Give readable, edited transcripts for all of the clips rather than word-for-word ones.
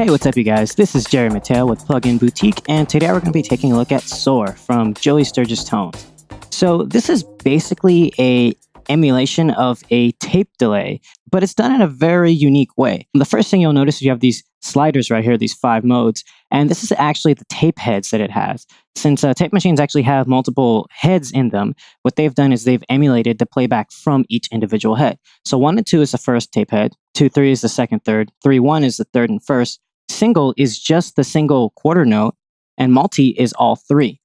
Hey, what's up, you guys? This is Jerry Mateo with Plugin Boutique, and today we're going to be taking a look at SOAR from Joey Sturgis Tones. So this is basically a emulation of a tape delay, but it's done in a very unique way. The first thing you'll notice is you have these sliders right here, these 5 modes, and this is actually the tape heads that it has. Since tape machines actually have multiple heads in them, what they've done is they've emulated the playback from each individual head. So 1 and 2 is the first tape head, 2, 3 is the second third, 3, 1 is the third and first, single is just the single quarter note, and multi is all 3.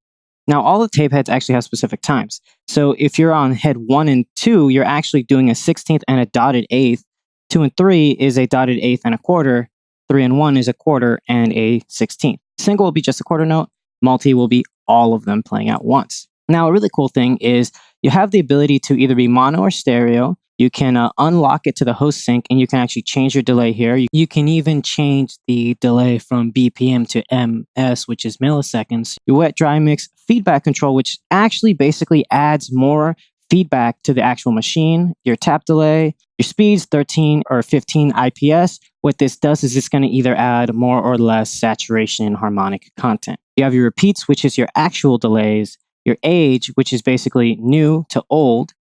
Now, all the tape heads actually have specific times. So if you're on head 1 and 2, you're actually doing a 16th and a dotted eighth. 2 and 3 is a dotted eighth and a quarter. 3 and 1 is a quarter and a 16th. Single will be just a quarter note. Multi will be all of them playing at once. Now, a really cool thing is you have the ability to either be mono or stereo. You can unlock it to the host sync, and you can actually change your delay here. You can even change the delay from BPM to MS, which is milliseconds. Your wet dry mix feedback control, which actually basically adds more feedback to the actual machine. Your tap delay, your speeds, 13 or 15 IPS. What this does is it's going to either add more or less saturation and harmonic content. You have your repeats, which is your actual delays. Your age, which is basically new to old.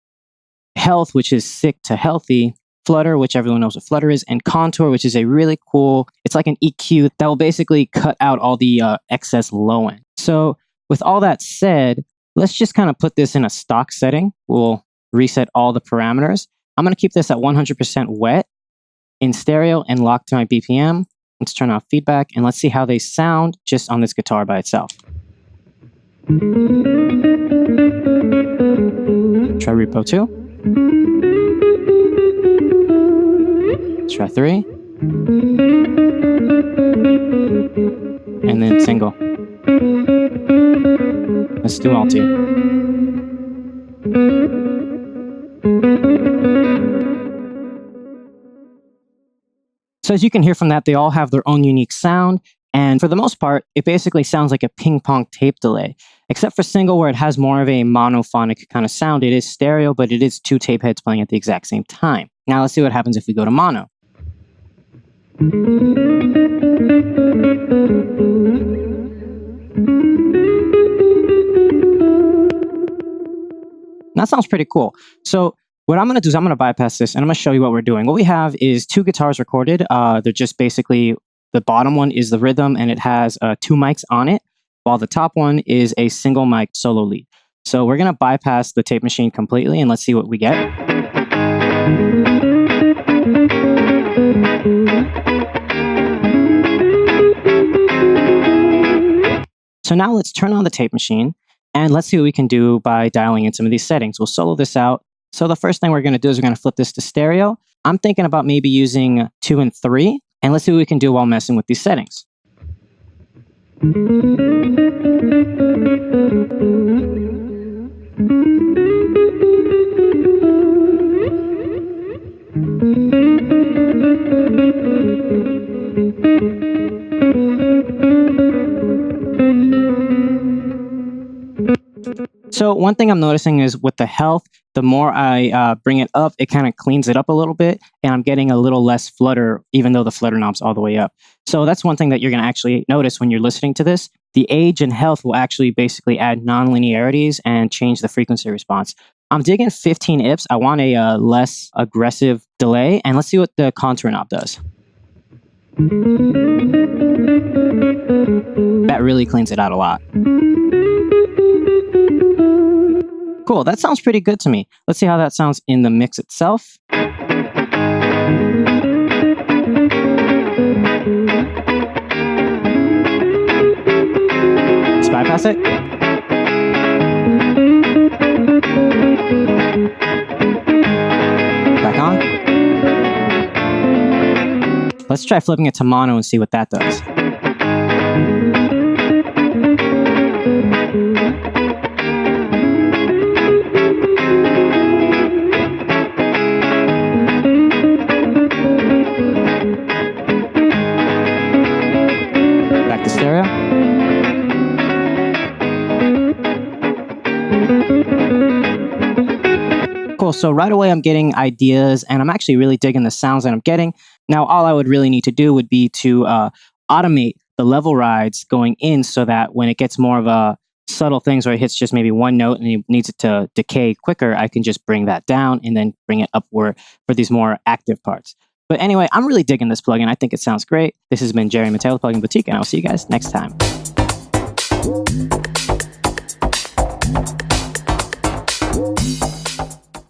Health, which is sick to healthy. Flutter, which everyone knows what Flutter is. And contour, which is a really cool, it's like an EQ that will basically cut out all the excess low end. So with all that said, let's just kind of put this in a stock setting. We'll reset all the parameters. I'm going to keep this at 100% wet in stereo and lock to my BPM. Let's turn off feedback and let's see how they sound just on this guitar by itself. Try repo 2. Let's try 3. And then single. Let's do multi. So as you can hear from that, they all have their own unique sound. And for the most part, it basically sounds like a ping pong tape delay, except for single where it has more of a monophonic kind of sound. It is stereo, but it is 2 tape heads playing at the exact same time. Now let's see what happens if we go to mono. That sounds pretty cool. So what I'm going to do is I'm going to bypass this and I'm going to show you what we're doing. What we have is 2 guitars recorded. They're just basically, the bottom one is the rhythm and it has 2 mics on it, while the top one is a single mic solo lead. So we're going to bypass the tape machine completely and let's see what we get. So now let's turn on the tape machine and let's see what we can do by dialing in some of these settings. We'll solo this out. So the first thing we're going to do is we're going to flip this to stereo. I'm thinking about maybe using 2 and 3. And let's see what we can do while messing with these settings. So one thing I'm noticing is with the health, the more I bring it up, it kind of cleans it up a little bit, and I'm getting a little less flutter, even though the flutter knob's all the way up. So that's one thing that you're going to actually notice when you're listening to this. The age and health will actually basically add non-linearities and change the frequency response. I'm digging 15 IPS. I want a less aggressive delay, and let's see what the contour knob does. That really cleans it out a lot. Cool, that sounds pretty good to me. Let's see how that sounds in the mix itself. Let's bypass it. Back on. Let's try flipping it to mono and see what that does. Back to stereo. Cool, so right away I'm getting ideas and I'm actually really digging the sounds that I'm getting. Now, all I would really need to do would be to automate the level rides going in so that when it gets more of a subtle things where it hits just maybe one note and it needs it to decay quicker, I can just bring that down and then bring it upward for these more active parts. But anyway, I'm really digging this plugin. I think it sounds great. This has been Jerry Mateo with Plugin Boutique, and I'll see you guys next time.